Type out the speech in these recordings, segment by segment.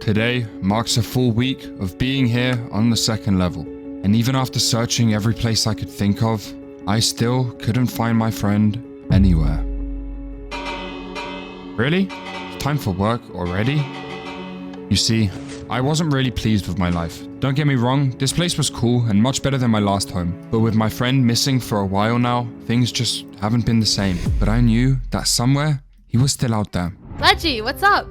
Today marks a full week of being here on the second level. And even after searching every place I could think of, I still couldn't find my friend anywhere. Really? Time for work already? You see, I wasn't really pleased with my life. Don't get me wrong, this place was cool and much better than my last home. But with my friend missing for a while now, things just haven't been the same. But I knew that somewhere, he was still out there. Ledgy, what's up?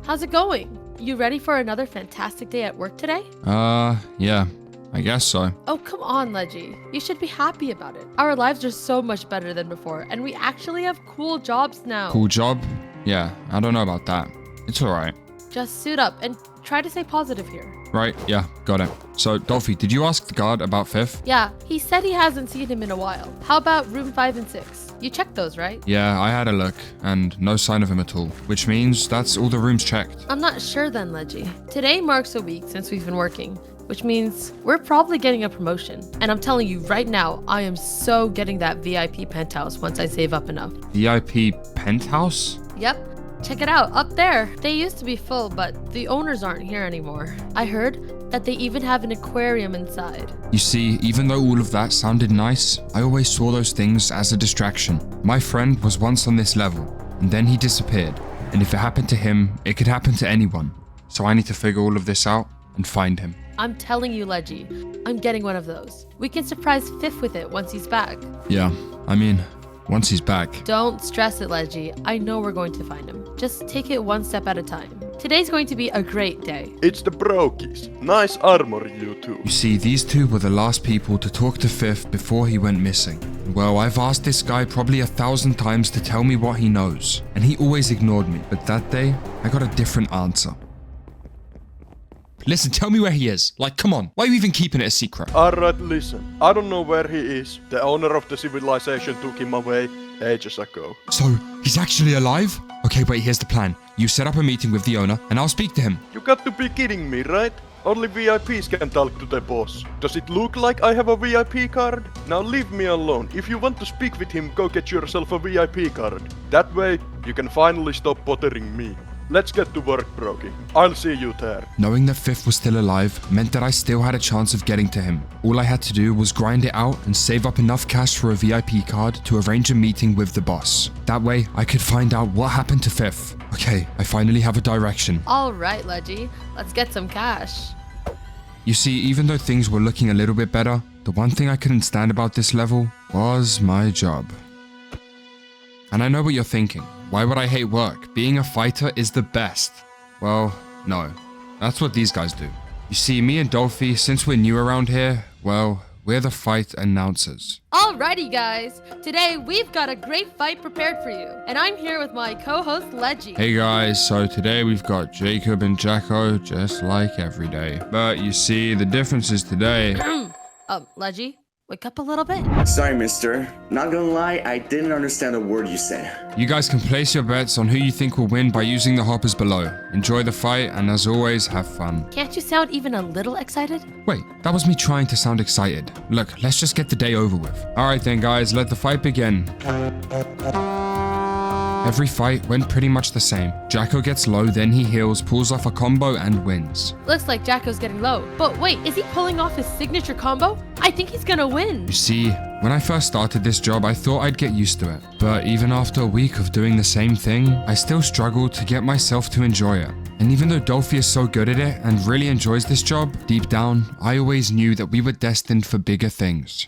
How's it going? You ready for another fantastic day at work today? Yeah, I guess so. Oh, come on, Ledgy. You should be happy about it. Our lives are so much better than before, and we actually have cool jobs now. Cool job? Yeah, I don't know about that. It's alright. Just suit up and try to stay positive here. Right, yeah, got it. So, Dolphy, did you ask the guard about Fifth? Yeah, he said he hasn't seen him in a while. How about room 5 and 6? You checked those, right? Yeah, I had a look, and no sign of him at all. Which means that's all the rooms checked. I'm not sure then, Ledgy. Today marks a week since we've been working, which means we're probably getting a promotion. And I'm telling you right now, I am so getting that VIP penthouse once I save up enough. VIP penthouse? Yep. Check it out, up there. They used to be full, but the owners aren't here anymore. I heard that they even have an aquarium inside. You see, even though all of that sounded nice, I always saw those things as a distraction. My friend was once on this level, and then he disappeared. And if it happened to him, it could happen to anyone. So I need to figure all of this out and find him. I'm telling you, Ledgy, I'm getting one of those. We can surprise Fifth with it once he's back. Yeah, I mean, once he's back. Don't stress it, Ledgy. I know we're going to find him. Just take it one step at a time. Today's going to be a great day. It's the Brokies. Nice armor, you two. You see, these two were the last people to talk to Fifth before he went missing. Well, I've asked this guy probably 1,000 times to tell me what he knows, and he always ignored me. But that day, I got a different answer. Listen, tell me where he is. Like, come on. Why are you even keeping it a secret? Alright, listen. I don't know where he is. The owner of the civilization took him away ages ago. So, he's actually alive? Okay, wait, here's the plan. You set up a meeting with the owner, and I'll speak to him. You got to be kidding me, right? Only VIPs can talk to the boss. Does it look like I have a VIP card? Now leave me alone. If you want to speak with him, go get yourself a VIP card. That way, you can finally stop bothering me. Let's get to work, Brokey. I'll see you there. Knowing that Fifth was still alive meant that I still had a chance of getting to him. All I had to do was grind it out and save up enough cash for a VIP card to arrange a meeting with the boss. That way, I could find out what happened to Fifth. Okay, I finally have a direction. All right, Ledgy. Let's get some cash. You see, even though things were looking a little bit better, the one thing I couldn't stand about this level was my job. And I know what you're thinking. Why would I hate work? Being a fighter is the best. Well, no. That's what these guys do. You see, me and Dolphy, since we're new around here, well, we're the fight announcers. Alrighty, guys. Today, we've got a great fight prepared for you. And I'm here with my co-host, Ledgy. Hey guys, so today we've got Jacob and Jacko, just like every day. But you see, the difference is today... Ledgy, wake up a little bit. Sorry, mister. Not gonna lie, I didn't understand a word you said. You guys can place your bets on who you think will win by using the hoppers below. Enjoy the fight, and as always, have fun. Can't you sound even a little excited? Wait, that was me trying to sound excited. Look, let's just get the day over with. Alright then guys, let the fight begin. Every fight went pretty much the same. Jacko gets low, then he heals, pulls off a combo, and wins. Looks like Jacko's getting low. But wait, is he pulling off his signature combo? I think he's gonna win. You see, when I first started this job, I thought I'd get used to it. But even after a week of doing the same thing, I still struggled to get myself to enjoy it. And even though Dolphy is so good at it and really enjoys this job, deep down, I always knew that we were destined for bigger things.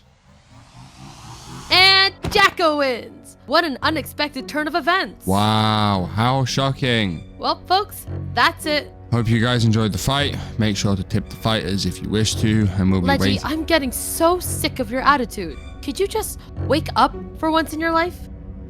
And Jacko wins! What an unexpected turn of events! Wow, how shocking. Well, folks, that's it. Hope you guys enjoyed the fight. Make sure to tip the fighters if you wish to, and we'll be Ledgy, waiting. I'm getting so sick of your attitude. Could you just wake up for once in your life?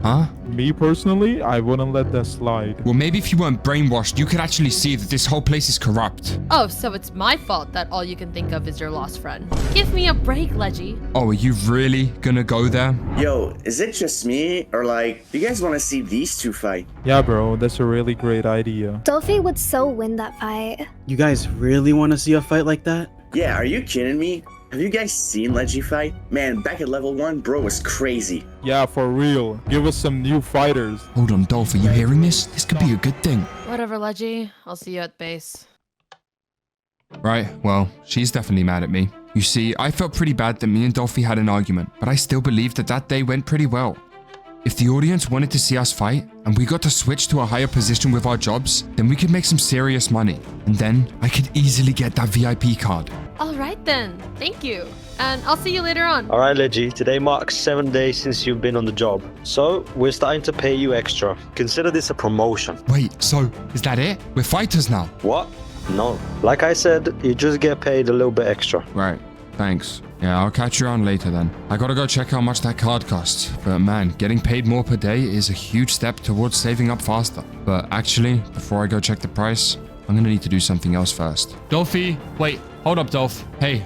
Huh? Me personally, I wouldn't let that slide. Well, maybe if you weren't brainwashed, you could actually see that this whole place is corrupt. Oh, so it's my fault that all you can think of is your lost friend. Give me a break, Ledgy. Oh, are you really gonna go there? Yo, is it just me? Or like, do you guys want to see these two fight? Yeah, bro, that's a really great idea. Dolphy would so win that fight. You guys really want to see a fight like that? Yeah, are you kidding me? Have you guys seen Ledgy fight? Man, back at level 1, bro was crazy. Yeah, for real. Give us some new fighters. Hold on, Dolph, are you hearing this? This could be a good thing. Whatever, Ledgy. I'll see you at base. Right, well, she's definitely mad at me. You see, I felt pretty bad that me and Dolphy had an argument, but I still believed that that day went pretty well. If the audience wanted to see us fight, and we got to switch to a higher position with our jobs, then we could make some serious money. And then I could easily get that VIP card. All right then. Thank you. And I'll see you later on. Alright, Ledgy, today marks 7 days since you've been on the job. So, we're starting to pay you extra. Consider this a promotion. Wait, so is that it? We're fighters now? What? No. Like I said, you just get paid a little bit extra. Right, thanks. Yeah, I'll catch you on later then. I gotta go check how much that card costs. But man, getting paid more per day is a huge step towards saving up faster. But actually, before I go check the price, I'm gonna need to do something else first. Dolphy, wait, hold up, Dolph. Hey,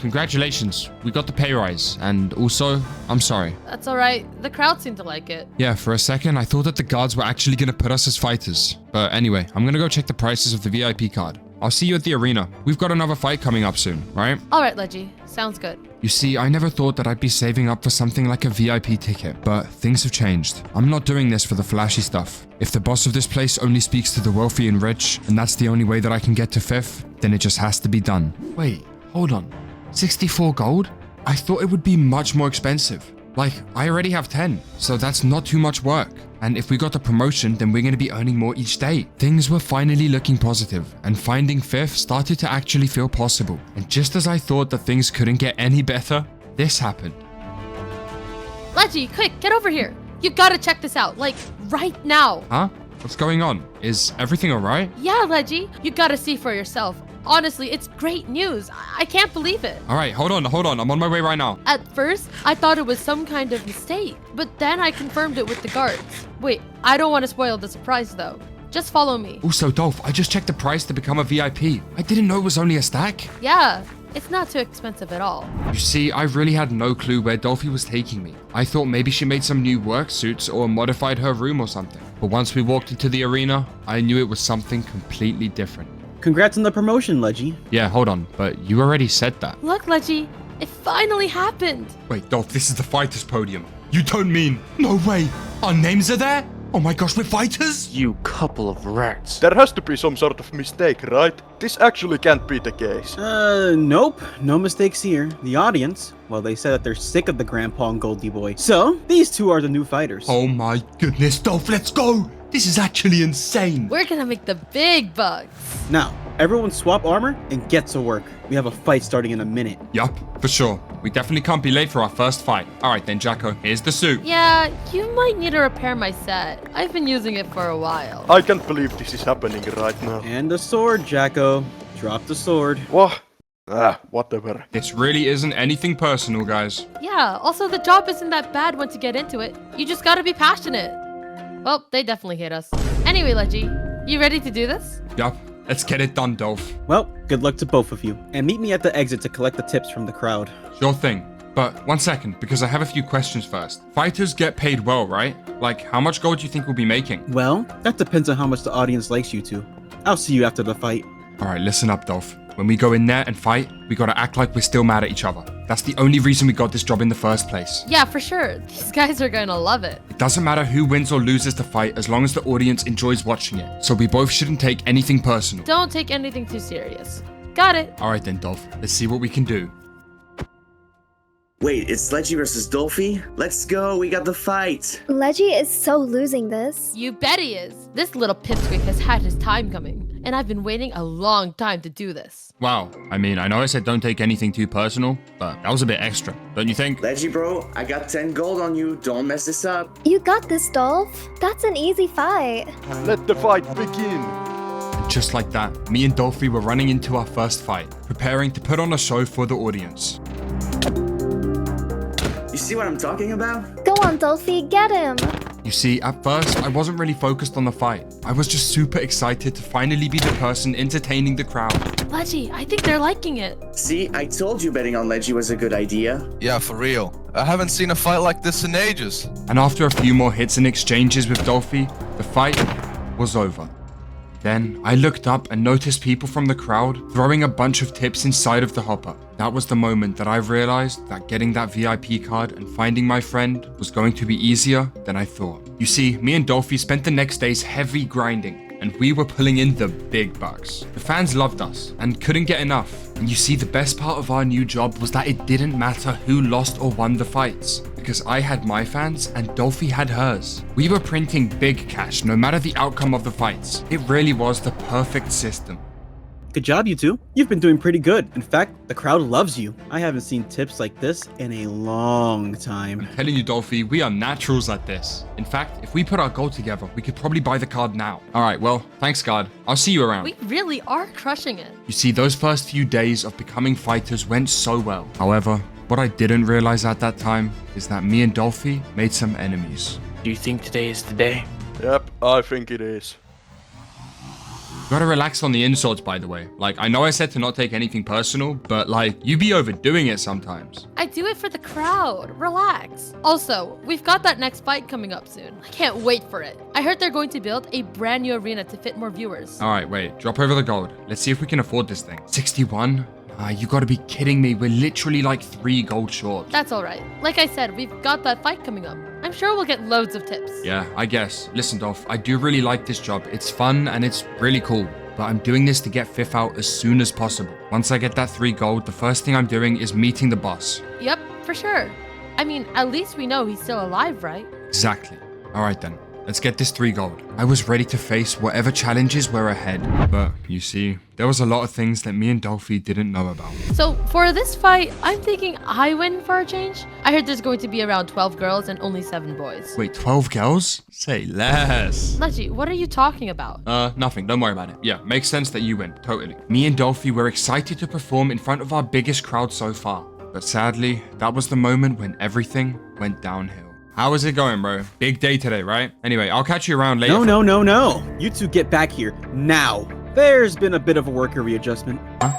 congratulations. We got the pay rise. And also, I'm sorry. That's all right. The crowd seemed to like it. Yeah, for a second, I thought that the guards were actually gonna put us as fighters. But anyway, I'm gonna go check the prices of the VIP card. I'll see you at the arena. We've got another fight coming up soon, right? All right, Ledgy. Sounds good. You see, I never thought that I'd be saving up for something like a VIP ticket, but things have changed. I'm not doing this for the flashy stuff. If the boss of this place only speaks to the wealthy and rich, and that's the only way that I can get to 5th, then it just has to be done. Wait, hold on. 64 gold? I thought it would be much more expensive. Like, I already have 10, so that's not too much work. And if we got the promotion, then we're going to be earning more each day. Things were finally looking positive, and finding 5th started to actually feel possible. And just as I thought that things couldn't get any better, this happened. Ledgy, quick, get over here. You gotta check this out, like, right now. Huh? What's going on? Is everything alright? Yeah, Ledgy, you gotta see for yourself. Honestly, it's great news. I can't believe it. Alright, hold on. I'm on my way right now. At first, I thought it was some kind of mistake, but then I confirmed it with the guards. Wait, I don't want to spoil the surprise though. Just follow me. Also, Dolph, I just checked the price to become a VIP. I didn't know it was only a stack. Yeah, it's not too expensive at all. You see, I really had no clue where Dolphy was taking me. I thought maybe she made some new work suits or modified her room or something. But once we walked into the arena, I knew it was something completely different. Congrats on the promotion, Ledgy. Yeah, hold on, but you already said that. Look, Ledgy, it finally happened. Wait, Dolph, this is the fighters podium. You don't mean... No way! Our names are there? Oh my gosh, we're fighters? You couple of rats. There has to be some sort of mistake, right? This actually can't be the case. Nope. No mistakes here. The audience, well, they said that they're sick of the Grandpa and Goldie Boy. So, these two are the new fighters. Oh my goodness, Dolph, let's go! This is actually insane. We're gonna make the big bucks. Now, everyone swap armor and get to work. We have a fight starting in a minute. Yup, for sure. We definitely can't be late for our first fight. Alright then, Jacko, here's the suit. Yeah, you might need to repair my set. I've been using it for a while. I can't believe this is happening right now. And the sword, Jacko. Drop the sword. What? Whatever. This really isn't anything personal, guys. Yeah, also the job isn't that bad once you get into it. You just gotta be passionate. Well, they definitely hate us. Anyway, Ledgy, you ready to do this? Yup, let's get it done, Dolph. Well, good luck to both of you. And meet me at the exit to collect the tips from the crowd. Sure thing. But one second, because I have a few questions first. Fighters get paid well, right? Like, how much gold do you think we'll be making? Well, that depends on how much the audience likes you two. I'll see you after the fight. Alright, listen up, Dolph. When we go in there and fight, we gotta act like we're still mad at each other. That's the only reason we got this job in the first place. Yeah, for sure. These guys are gonna love it. It doesn't matter who wins or loses the fight as long as the audience enjoys watching it. So we both shouldn't take anything personal. Don't take anything too serious. Got it. Alright then, Dolph. Let's see what we can do. Wait, it's Ledgy versus Dolphy? Let's go, we got the fight. Ledgy is so losing this. You bet he is. This little pipsqueak has had his time coming, and I've been waiting a long time to do this. Wow. I mean, I know I said don't take anything too personal, but that was a bit extra, don't you think? Ledgy bro, I got 10 gold on you, don't mess this up. You got this, Dolph. That's an easy fight. Let the fight begin. And just like that, me and Dolphy were running into our first fight, preparing to put on a show for the audience. You see what I'm talking about? Go on, Dolphy, get him. You see, at first, I wasn't really focused on the fight. I was just super excited to finally be the person entertaining the crowd. Ledgy, I think they're liking it. See, I told you betting on Ledgy was a good idea. Yeah, for real. I haven't seen a fight like this in ages. And after a few more hits and exchanges with Dolphy, the fight was over. Then, I looked up and noticed people from the crowd throwing a bunch of tips inside of the hopper. That was the moment that I realized that getting that VIP card and finding my friend was going to be easier than I thought. You see, me and Dolphy spent the next days heavy grinding. and we were pulling in the big bucks. The fans loved us and couldn't get enough. And you see, the best part of our new job was that it didn't matter who lost or won the fights, because I had my fans and Dolphy had hers. We were printing big cash no matter the outcome of the fights. It really was the perfect system. Good job, you two. You've been doing pretty good. In fact, the crowd loves you. I haven't seen tips like this in a long time. I'm telling you, Dolphy, we are naturals at this. In fact, if we put our goal together, we could probably buy the card now. All right, well, thanks, guard. I'll see you around. We really are crushing it. You see, those first few days of becoming fighters went so well. However, what I didn't realize at that time is that me and Dolphy made some enemies. Do you think today is the day? Yep, I think it is. You gotta relax on the insults, by the way. Like, I know I said to not take anything personal, but like, you be overdoing it sometimes. I do it for the crowd. Relax. Also, we've got that next fight coming up soon. I can't wait for it. I heard they're going to build a brand new arena to fit more viewers. All right, wait, drop over the gold. Let's see if we can afford this thing. 61? You gotta be kidding me. We're literally like 3 gold short. That's all right. Like I said, we've got that fight coming up. I'm sure we'll get loads of tips. Yeah, I guess. Listen, Dolph, I do really like this job. It's fun and it's really cool. But I'm doing this to get Fifth out as soon as possible. Once I get that 3 gold, the first thing I'm doing is meeting the boss. Yep, for sure. I mean, at least we know he's still alive, right? Exactly. All right then. Let's get this 3 gold. I was ready to face whatever challenges were ahead. But, you see, there was a lot of things that me and Dolphy didn't know about. So, for this fight, I'm thinking I win for a change. I heard there's going to be around 12 girls and only 7 boys. Wait, 12 girls? Say less. Ledgy, what are you talking about? Nothing. Don't worry about it. Yeah, makes sense that you win. Totally. Me and Dolphy were excited to perform in front of our biggest crowd so far. But sadly, that was the moment when everything went downhill. How is it going, bro? Big day today, right? Anyway, I'll catch you around later. No. You two get back here now. There's been a bit of a worker readjustment. Huh?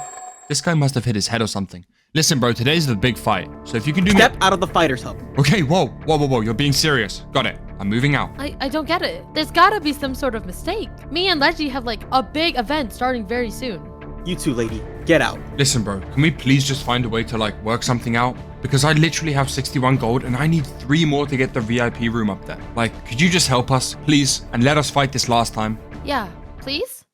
This guy must have hit his head or something. Listen, bro, today's the big fight. So if you can do Step out of the fighter's hub. Okay, whoa. You're being serious. Got it. I'm moving out. I don't get it. There's gotta be some sort of mistake. Me and Ledgy have like a big event starting very soon. You two, lady, get out. Listen, bro, can we please just find a way to like work something out? Because I literally have 61 gold and I need 3 more to get the VIP room up there. Like, could you just help us, please? And let us fight this last time? Yeah, please?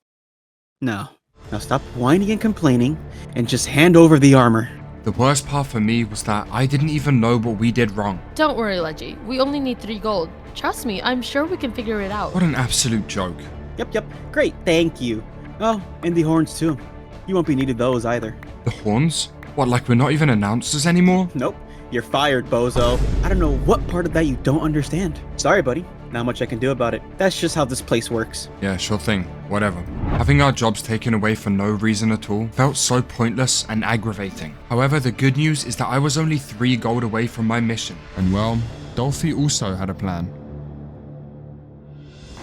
No. Now stop whining and complaining and just hand over the armor. The worst part for me was that I didn't even know what we did wrong. Don't worry, Ledgy. We only need 3 gold. Trust me, I'm sure we can figure it out. What an absolute joke. Yep. Great, thank you. Oh, and the horns too. You won't be needed those either. The horns? What, like we're not even announcers anymore? Nope. You're fired, bozo. I don't know what part of that you don't understand. Sorry, buddy. Not much I can do about it. That's just how this place works. Yeah, sure thing. Whatever. Having our jobs taken away for no reason at all felt so pointless and aggravating. However, the good news is that I was only 3 gold away from my mission. And well, Dolphy also had a plan.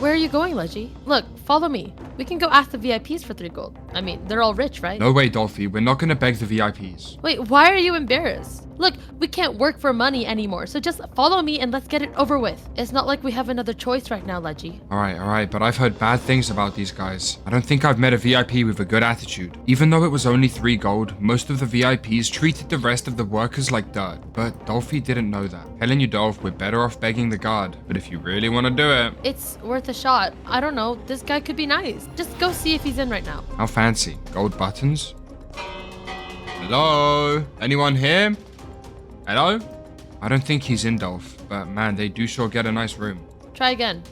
Where are you going, Ledgy? Look, follow me. We can go ask the VIPs for 3 gold. I mean, they're all rich, right? No way, Dolphy. We're not gonna beg the VIPs. Wait, why are you embarrassed? Look, we can't work for money anymore, so just follow me and let's get it over with. It's not like we have another choice right now, Ledgy. Alright, but I've heard bad things about these guys. I don't think I've met a VIP with a good attitude. Even though it was only 3 gold, most of the VIPs treated the rest of the workers like dirt. But Dolphy didn't know that. Telling you, Dolph, we're better off begging the guard. But if you really want to do it... It's worth a shot. I don't know, this guy could be nice. Just go see if he's in right now. How fancy. Gold buttons? Hello? Anyone here? Hello? I don't think he's in, Dolph. But man, they do sure get a nice room. Try again.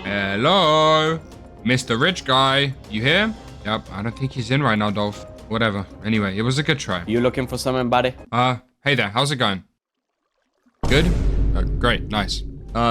Hello? Mr. Rich Guy, you here? Yep, I don't think he's in right now, Dolph. Whatever. Anyway, it was a good try. You looking for something, buddy? Hey there, how's it going? Good? Great, nice.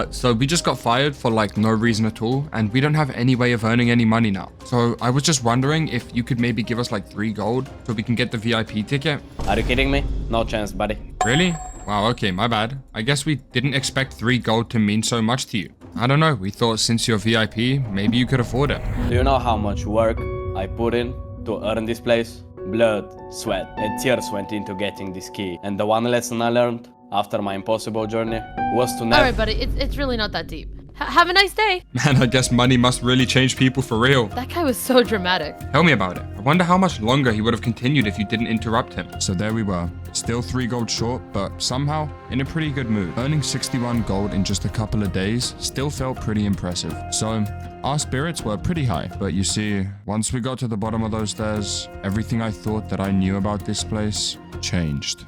So we just got fired for like no reason at all, and we don't have any way of earning any money now. So I was just wondering if you could maybe give us like 3 gold so we can get the VIP ticket. Are you kidding me? No chance, buddy. Really? Wow, okay, my bad. I guess we didn't expect 3 gold to mean so much to you. I don't know, we thought since you're VIP, maybe you could afford it. Do you know how much work I put in to earn this place? Blood, sweat, and tears went into getting this key. And the one lesson I learned after my impossible journey was to never... Alright, buddy, it's really not that deep. Have a nice day. Man, I guess money must really change people for real. That guy was so dramatic. Tell me about it. wonder how much longer he would have continued if you didn't interrupt him. So there we were, still 3 gold short, but somehow in a pretty good mood. Earning 61 gold in just a couple of days still felt pretty impressive. So our spirits were pretty high. But you see, once we got to the bottom of those stairs, everything I thought that I knew about this place changed.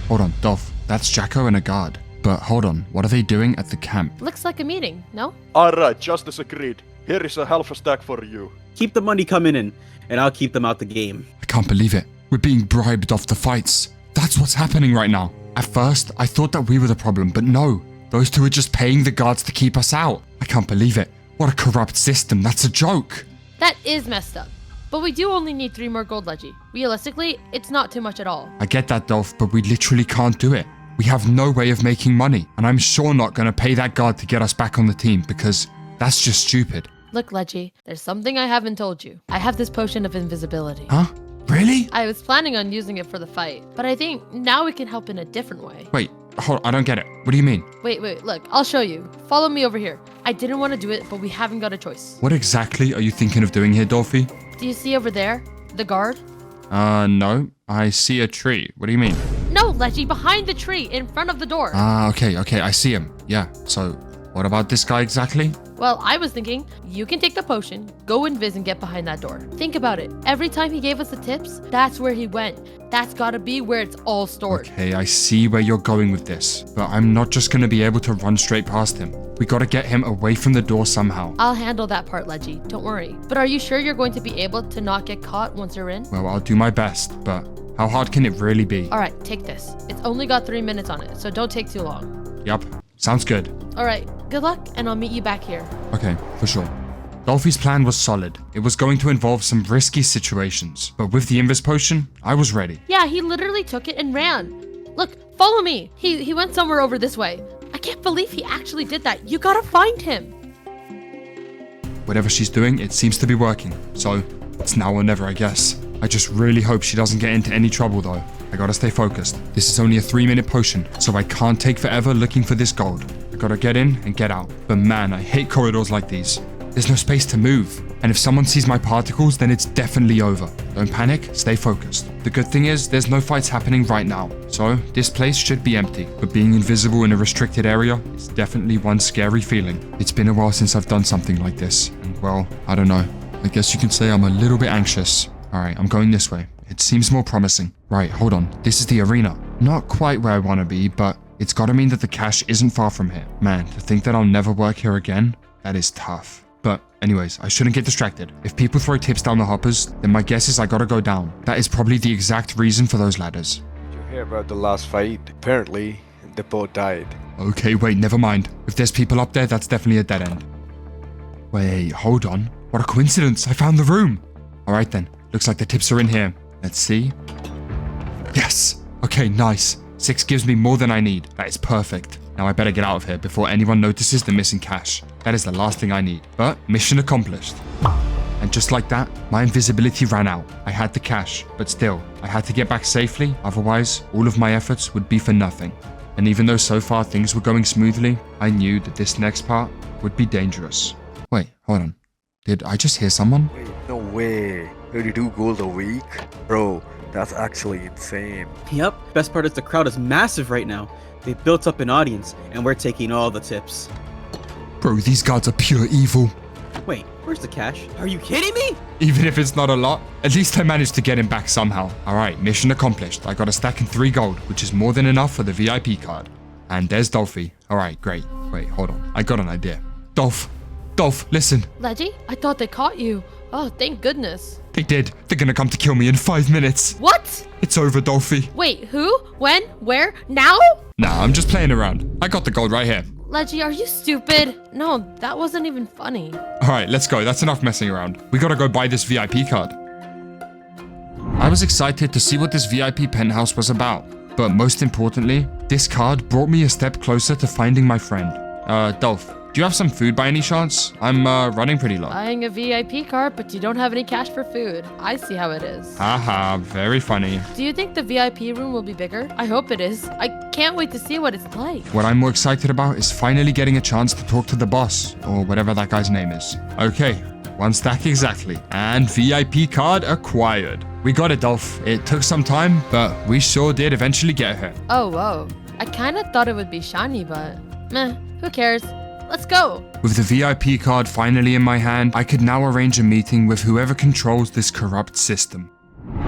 Hold on, Dolph, that's Jacko and a guard. But hold on, what are they doing at the camp? Looks like a meeting, no? Alright, just as agreed. Here is a half a stack for you. Keep the money coming in, and I'll keep them out the game. I can't believe it. We're being bribed off the fights. That's what's happening right now. At first, I thought that we were the problem, but no. Those two are just paying the guards to keep us out. I can't believe it. What a corrupt system. That's a joke. That is messed up. But we do only need 3 more gold, Ledgy. Realistically, it's not too much at all. I get that, Dolph, but we literally can't do it. We have no way of making money, and I'm sure not going to pay that guard to get us back on the team because that's just stupid. Look, Ledgy, there's something I haven't told you. I have this potion of invisibility. Huh? Really? I was planning on using it for the fight, but I think now we can help in a different way. Wait, hold on, I don't get it. What do you mean? Wait, look, I'll show you. Follow me over here. I didn't want to do it, but we haven't got a choice. What exactly are you thinking of doing here, Dolphy? Do you see over there? The guard? No. I see a tree. What do you mean? No, Ledgy, behind the tree, in front of the door. Okay, I see him. Yeah, so what about this guy exactly? Well, I was thinking, you can take the potion, go invis and get behind that door. Think about it. Every time he gave us the tips, that's where he went. That's gotta be where it's all stored. Okay, I see where you're going with this, but I'm not just gonna be able to run straight past him. We gotta get him away from the door somehow. I'll handle that part, Ledgy. Don't worry. But are you sure you're going to be able to not get caught once you're in? Well, I'll do my best, but how hard can it really be? All right, take this. It's only got 3 minutes on it, so don't take too long. Yup, sounds good. All right, good luck, and I'll meet you back here. Okay, for sure. Dolphy's plan was solid. It was going to involve some risky situations, but with the Invis potion, I was ready. Yeah, he literally took it and ran. Look, follow me. He went somewhere over this way. I can't believe he actually did that. You gotta find him. Whatever she's doing, it seems to be working. So, it's now or never, I guess. I just really hope she doesn't get into any trouble though. I gotta stay focused. This is only a 3-minute potion, so I can't take forever looking for this gold. I gotta get in and get out. But man, I hate corridors like these. There's no space to move. And if someone sees my particles, then it's definitely over. Don't panic, stay focused. The good thing is, there's no fights happening right now. So, this place should be empty. But being invisible in a restricted area is definitely one scary feeling. It's been a while since I've done something like this. And well, I don't know. I guess you can say I'm a little bit anxious. Alright, I'm going this way. It seems more promising. Right, hold on. This is the arena. Not quite where I want to be, but it's gotta mean that the cache isn't far from here. Man, to think that I'll never work here again, that is tough. But anyways, I shouldn't get distracted. If people throw tips down the hoppers, then my guess is I gotta go down. That is probably the exact reason for those ladders. Did you hear about the last fight? Apparently, the boat died. Okay, wait, never mind. If there's people up there, that's definitely a dead end. Wait, hold on. What a coincidence, I found the room. Alright then, looks like the tips are in here. Let's see. Yes! Okay, nice. 6 gives me more than I need. That is perfect. Now I better get out of here before anyone notices the missing cache. That is the last thing I need. But mission accomplished. And just like that, my invisibility ran out. I had the cache, but still, I had to get back safely, otherwise all of my efforts would be for nothing. And even though so far things were going smoothly, I knew that this next part would be dangerous. Wait, hold on. Did I just hear someone? Wait, no way. 32 gold a week? Bro, that's actually insane. Yep, best part is the crowd is massive right now. They built up an audience, and we're taking all the tips. Bro, these guards are pure evil. Wait, where's the cash? Are you kidding me? Even if it's not a lot, at least I managed to get him back somehow. Alright, mission accomplished. I got a stack and 3 gold, which is more than enough for the VIP card. And there's Dolphy. Alright, great. Wait, hold on. I got an idea. Dolph, listen. Ledgy, I thought they caught you. Oh, thank goodness. They did. They're gonna come to kill me in 5 minutes. What? It's over, Dolphy. Wait, who? When? Where? Now? Nah, I'm just playing around. I got the gold right here. Ledgy, are you stupid? No, that wasn't even funny. Alright, let's go. That's enough messing around. We gotta go buy this VIP card. I was excited to see what this VIP penthouse was about. But most importantly, this card brought me a step closer to finding my friend. Dolph, do you have some food by any chance? I'm running pretty low. Buying a VIP card, but you don't have any cash for food. I see how it is. Haha, very funny. Do you think the VIP room will be bigger? I hope it is. I can't wait to see what it's like. What I'm more excited about is finally getting a chance to talk to the boss, or whatever that guy's name is. Okay, 1 stack exactly. And VIP card acquired. We got it, Dolph. It took some time, but we sure did eventually get her. Oh, whoa. I kind of thought it would be shiny, but meh, who cares? Let's go. With the VIP card finally in my hand, I could now arrange a meeting with whoever controls this corrupt system.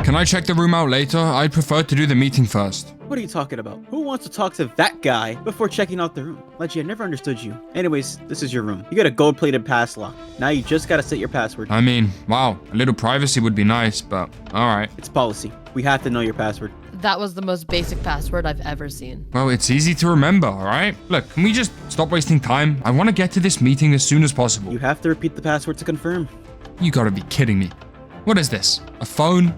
Can I check the room out later? I'd prefer to do the meeting first. What are you talking about? Who wants to talk to that guy before checking out the room? Ledgy, I never understood you. Anyways, this is your room. You got a gold-plated pass lock. Now you just gotta set your password. I mean, wow, a little privacy would be nice, but alright. It's policy. We have to know your password. That was the most basic password I've ever seen. Well, it's easy to remember, alright? Look, can we just stop wasting time? I want to get to this meeting as soon as possible. You have to repeat the password to confirm. You gotta be kidding me. What is this? A phone?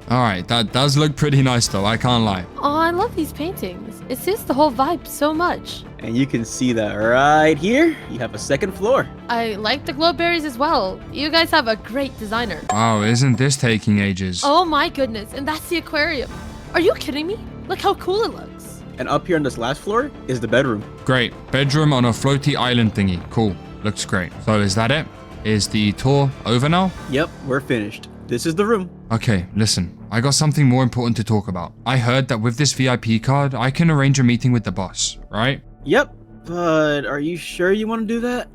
Alright, that does look pretty nice though, I can't lie. Oh, I love these paintings. It suits the whole vibe so much. And you can see that right here. You have a second floor. I like the glow berries as well. You guys have a great designer. Wow, isn't this taking ages? Oh my goodness, and that's the aquarium. Are you kidding me? Look how cool it looks. And up here on this last floor is the bedroom. Great, bedroom on a floaty island thingy. Cool, looks great. So is that it? Is the tour over now? Yep, we're finished. This is the room. Okay, listen. I got something more important to talk about. I heard that with this VIP card, I can arrange a meeting with the boss, right? Yep, but are you sure you want to do that?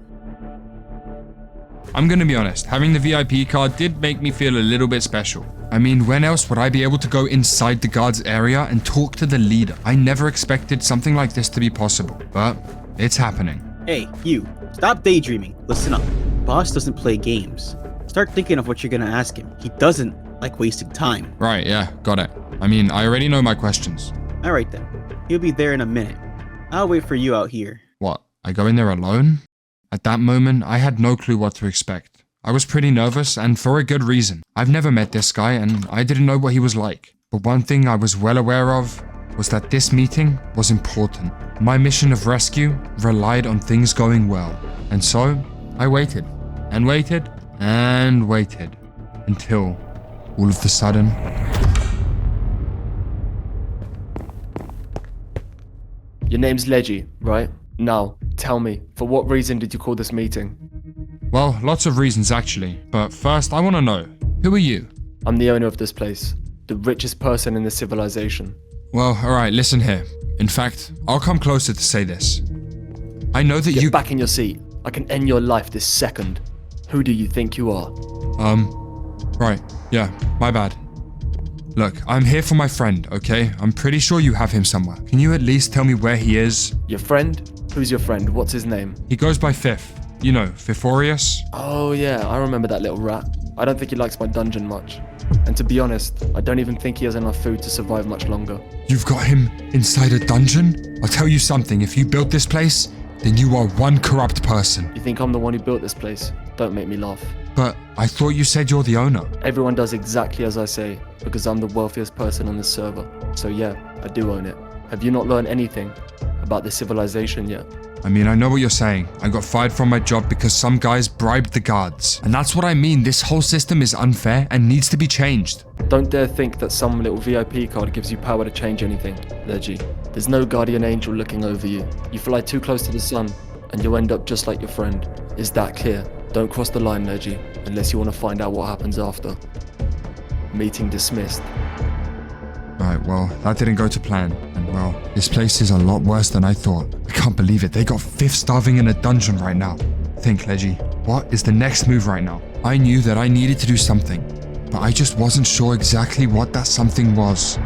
I'm gonna be honest, having the VIP card did make me feel a little bit special. I mean, when else would I be able to go inside the guard's area and talk to the leader? I never expected something like this to be possible, but it's happening. Hey, you, stop daydreaming. Listen up. Boss doesn't play games. Start thinking of what you're gonna ask him. He doesn't like wasting time. Right, yeah, got it. I mean, I already know my questions. Alright then. He'll be there in a minute. I'll wait for you out here. What, I go in there alone? At that moment, I had no clue what to expect. I was pretty nervous, and for a good reason. I've never met this guy, and I didn't know what he was like. But one thing I was well aware of was that this meeting was important. My mission of rescue relied on things going well. And so, I waited, and waited, and waited, until, all of a sudden... Your name's Ledgy, right? Now, tell me, for what reason did you call this meeting? Well, lots of reasons actually, but first I want to know, who are you? I'm the owner of this place, the richest person in the civilization. Well, alright, listen here. In fact, I'll come closer to say this. I know that Get back in your seat. I can end your life this second. Who do you think you are? Right, yeah, my bad. Look, I'm here for my friend, okay? I'm pretty sure you have him somewhere. Can you at least tell me where he is? Your friend? Who's your friend? What's his name? He goes by Fifth. You know, Fiforius. Oh yeah, I remember that little rat. I don't think he likes my dungeon much. And to be honest, I don't even think he has enough food to survive much longer. You've got him inside a dungeon? I'll tell you something, if you built this place, then you are one corrupt person. You think I'm the one who built this place? Don't make me laugh. But I thought you said you're the owner. Everyone does exactly as I say, because I'm the wealthiest person on this server. So yeah, I do own it. Have you not learned anything about this civilization yet? I mean, I know what you're saying. I got fired from my job because some guys bribed the guards. And that's what I mean. This whole system is unfair and needs to be changed. Don't dare think that some little VIP card gives you power to change anything, Ledgy. There's no guardian angel looking over you. You fly too close to the sun, and you'll end up just like your friend. Is that clear? Don't cross the line, Ledgy, unless you want to find out what happens after. Meeting dismissed. Right, well, that didn't go to plan. And well, this place is a lot worse than I thought. I can't believe it. They got Fifth starving in a dungeon right now. Think, Ledgy, what is the next move right now? I knew that I needed to do something, but I just wasn't sure exactly what that something was.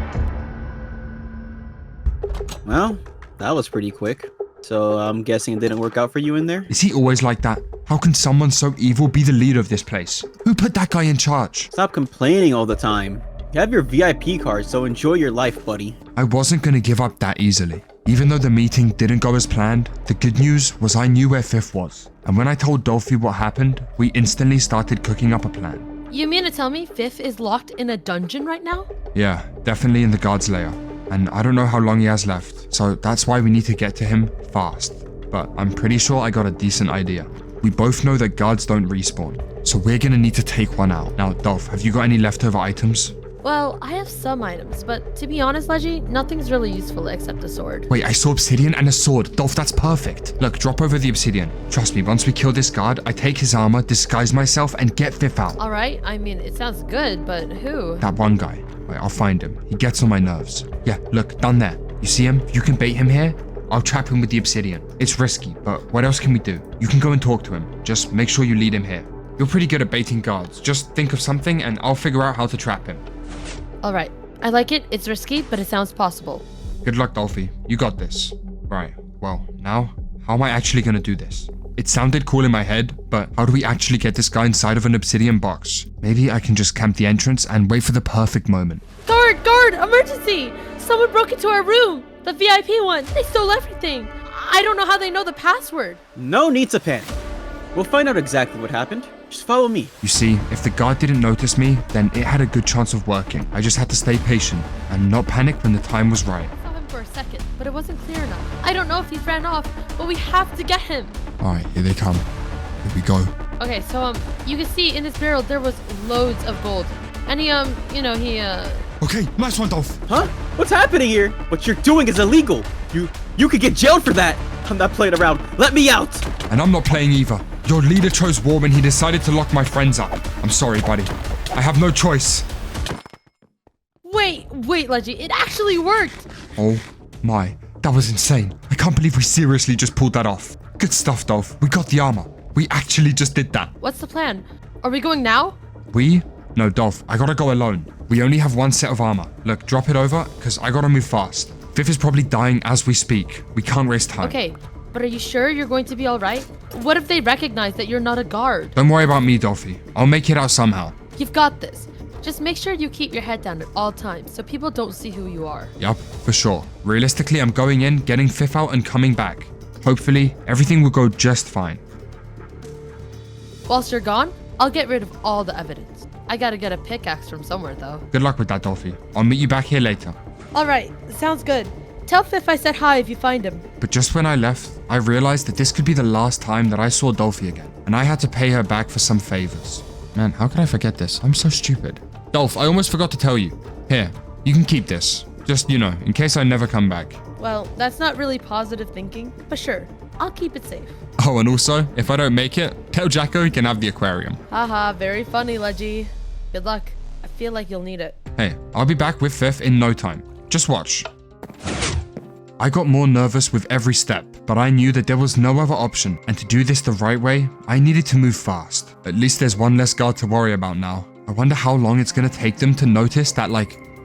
Well, that was pretty quick. So I'm guessing it didn't work out for you in there? Is he always like that? How can someone so evil be the leader of this place? Who put that guy in charge? Stop complaining all the time. You have your VIP card, so enjoy your life, buddy. I wasn't gonna give up that easily. Even though the meeting didn't go as planned, the good news was I knew where Fifth was. And when I told Dolphy what happened, we instantly started cooking up a plan. You mean to tell me Fifth is locked in a dungeon right now? Yeah, definitely in the guard's lair. And I don't know how long he has left, so that's why we need to get to him fast. But I'm pretty sure I got a decent idea. We both know that guards don't respawn, so we're gonna need to take one out. Now, Dolph, have you got any leftover items? Well, I have some items, but to be honest, Ledgy, nothing's really useful except a sword. Wait, I saw obsidian and a sword. Dolph, that's perfect. Look, drop over the obsidian. Trust me, once we kill this guard, I take his armor, disguise myself, and get Fifth out. Alright, I mean, it sounds good, but who? That one guy. Wait, I'll find him. He gets on my nerves. Yeah, look, down there. You see him? If you can bait him here, I'll trap him with the obsidian. It's risky, but what else can we do? You can go and talk to him. Just make sure you lead him here. You're pretty good at baiting guards. Just think of something and I'll figure out how to trap him. Alright, I like it. It's risky, but it sounds possible. Good luck, Dolphy. You got this. Right, well, now, how am I actually gonna do this? It sounded cool in my head, but how do we actually get this guy inside of an obsidian box? Maybe I can just camp the entrance and wait for the perfect moment. Guard! Guard! Emergency! Someone broke into our room! The VIP one! They stole everything! I don't know how they know the password. No need to panic. We'll find out exactly what happened. Just follow me. You see, if the guard didn't notice me, then it had a good chance of working. I just had to stay patient and not panic when the time was right. I saw him for a second, but it wasn't clear enough. I don't know if he ran off, but we have to get him. Alright, here they come. Here we go. Okay, so you can see in this barrel there was loads of gold. And he Okay, nice one, Dolph. Huh? What's happening here? What you're doing is illegal. You could get jailed for that. I'm not playing around. Let me out. And I'm not playing either. Your leader chose war when he decided to lock my friends up. I'm sorry, buddy. I have no choice. Wait, Ledgy, it actually worked! Oh my, that was insane. I can't believe we seriously just pulled that off. Good stuff, Dolph. We got the armor. We actually just did that. What's the plan? Are we going now? We? No, Dolph, I gotta go alone. We only have one set of armor. Look, drop it over, because I gotta move fast. Fifth is probably dying as we speak. We can't waste time. Okay, but are you sure you're going to be alright? What if they recognize that you're not a guard? Don't worry about me, Dolphy. I'll make it out somehow. You've got this. Just make sure you keep your head down at all times so people don't see who you are. Yup, for sure. Realistically, I'm going in, getting Fifth out, and coming back. Hopefully, everything will go just fine. Whilst you're gone, I'll get rid of all the evidence. I gotta get a pickaxe from somewhere though. Good luck with that, Dolphy. I'll meet you back here later. Alright, sounds good. Tell Fifth I said hi if you find him. But just when I left, I realized that this could be the last time that I saw Dolphy again. And I had to pay her back for some favors. Man, how could I forget this? I'm so stupid. Dolph, I almost forgot to tell you. Here, you can keep this. Just, in case I never come back. Well, that's not really positive thinking, but sure, I'll keep it safe. Oh, and also, if I don't make it, tell Jacko he can have the aquarium. Haha, very funny, Ledgy. Good luck. I feel like you'll need it. Hey, I'll be back with Fifth in no time. Just watch. I got more nervous with every step, but I knew that there was no other option, and to do this the right way, I needed to move fast. At least there's one less guard to worry about now. I wonder how long it's gonna take them to notice that,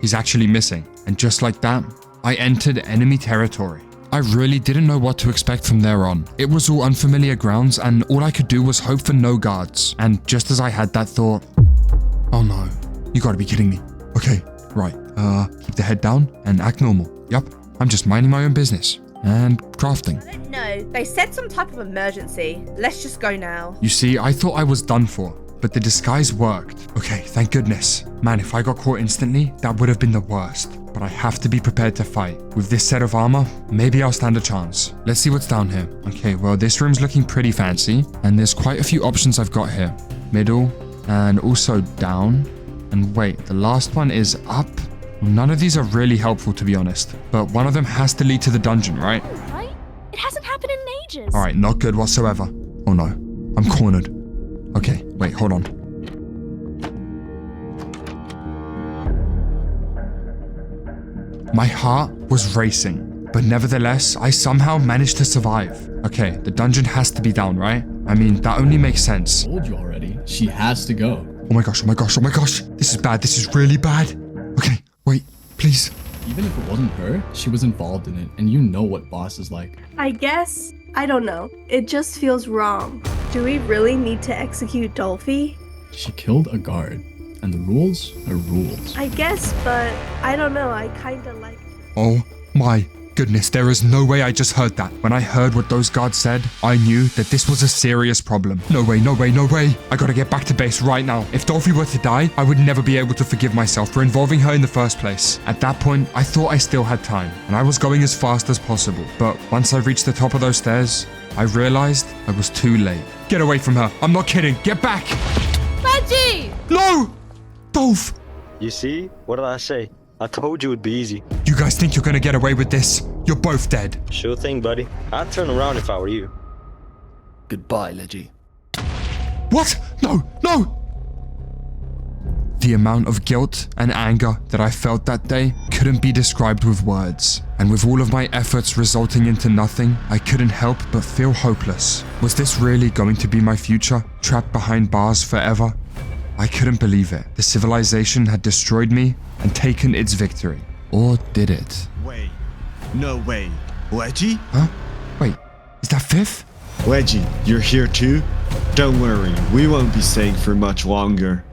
he's actually missing. And just like that, I entered enemy territory. I really didn't know what to expect from there on. It was all unfamiliar grounds, and all I could do was hope for no guards. And just as I had that thought, oh no, you gotta be kidding me. Okay, right, keep the head down and act normal. Yup, I'm just minding my own business and crafting. I don't know, they said some type of emergency. Let's just go now. You see, I thought I was done for, but the disguise worked. Okay, thank goodness. Man, if I got caught instantly, that would have been the worst. But I have to be prepared to fight. With this set of armor, maybe I'll stand a chance. Let's see what's down here. Okay, well, this room's looking pretty fancy, and there's quite a few options I've got here. Middle, and also down. And wait, the last one is up? None of these are really helpful, to be honest. But one of them has to lead to the dungeon, right? Right? It hasn't happened in ages. Alright, not good whatsoever. Oh no, I'm cornered. Okay, wait, hold on. My heart was racing, but nevertheless, I somehow managed to survive. Okay, the dungeon has to be down, right? I mean, that only makes sense. I told you already. She has to go. Oh my gosh, oh my gosh, oh my gosh. This is bad, this is really bad. Okay, wait, please. Even if it wasn't her, she was involved in it, and you know what boss is like. I guess, I don't know. It just feels wrong. Do we really need to execute Dolphy? She killed a guard, and the rules are rules. I guess, but I don't know. I kinda like... Oh my goodness, there is no way I just heard that. When I heard what those guards said, I knew that this was a serious problem. No way, no way, no way. I gotta get back to base right now. If Dolphy were to die, I would never be able to forgive myself for involving her in the first place. At that point, I thought I still had time, and I was going as fast as possible. But once I reached the top of those stairs, I realized I was too late. Get away from her. I'm not kidding. Get back. Ledgy! No! Dolph! You see? What did I say? I told you it'd be easy. You guys think you're gonna get away with this? You're both dead. Sure thing, buddy. I'd turn around if I were you. Goodbye, Ledgy. What? No, no! The amount of guilt and anger that I felt that day couldn't be described with words. And with all of my efforts resulting into nothing, I couldn't help but feel hopeless. Was this really going to be my future, trapped behind bars forever? I couldn't believe it. The civilization had destroyed me and taken its victory. Or did it? Wait. No way. Ledgy? Huh? Wait, is that Fifth? Ledgy, you're here too? Don't worry, we won't be staying for much longer.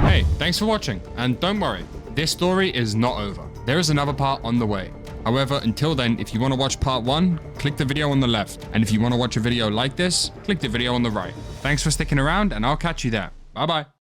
Hey, thanks for watching, and don't worry, this story is not over. There is another part on the way. However, until then, if you want to watch part 1, click the video on the left. And if you want to watch a video like this, click the video on the right. Thanks for sticking around, and I'll catch you there. Bye bye.